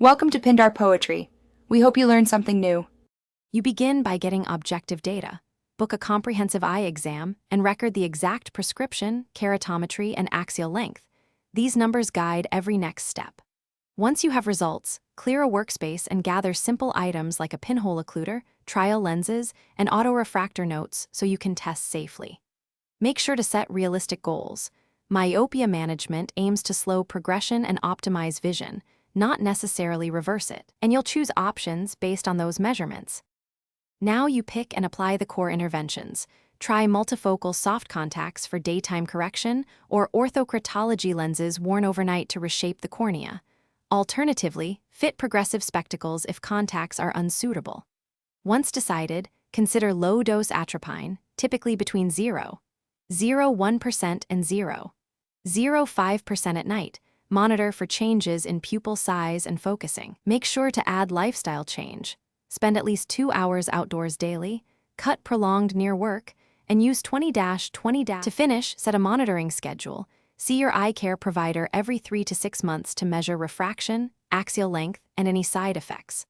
Welcome to Pindar Poetry. We hope you learned something new. You begin by getting objective data. Book a comprehensive eye exam and record the exact prescription, keratometry, and axial length. These numbers guide every next step. Once you have results, clear a workspace and gather simple items like a pinhole occluder, trial lenses, and autorefractor notes so you can test safely. Make sure to set realistic goals. Myopia management aims to slow progression and optimize vision, not necessarily reverse it, and you'll choose options based on those measurements. Now you pick and apply the core interventions. Try multifocal soft contacts for daytime correction or orthocratology lenses worn overnight to reshape the cornea. Alternatively, fit progressive spectacles if contacts are unsuitable. Once decided, consider low-dose atropine, typically between 0.01% and 0.05% at night. Monitor for changes in pupil size and focusing. Make sure to add lifestyle change. Spend at least 2 hours outdoors daily, cut prolonged near work, and use 20-20. To finish, set a monitoring schedule. See your eye care provider every 3 to 6 months to measure refraction, axial length, and any side effects.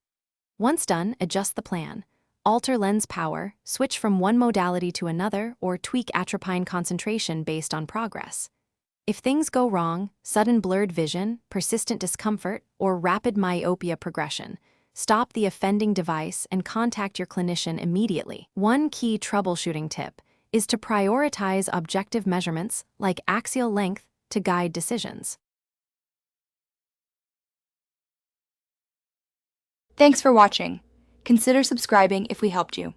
Once done, adjust the plan. Alter lens power, switch from one modality to another, or tweak atropine concentration based on progress. If things go wrong, sudden blurred vision, persistent discomfort, or rapid myopia progression, stop the offending device and contact your clinician immediately. One key troubleshooting tip is to prioritize objective measurements like axial length to guide decisions. Thanks for watching. Consider subscribing if we helped you.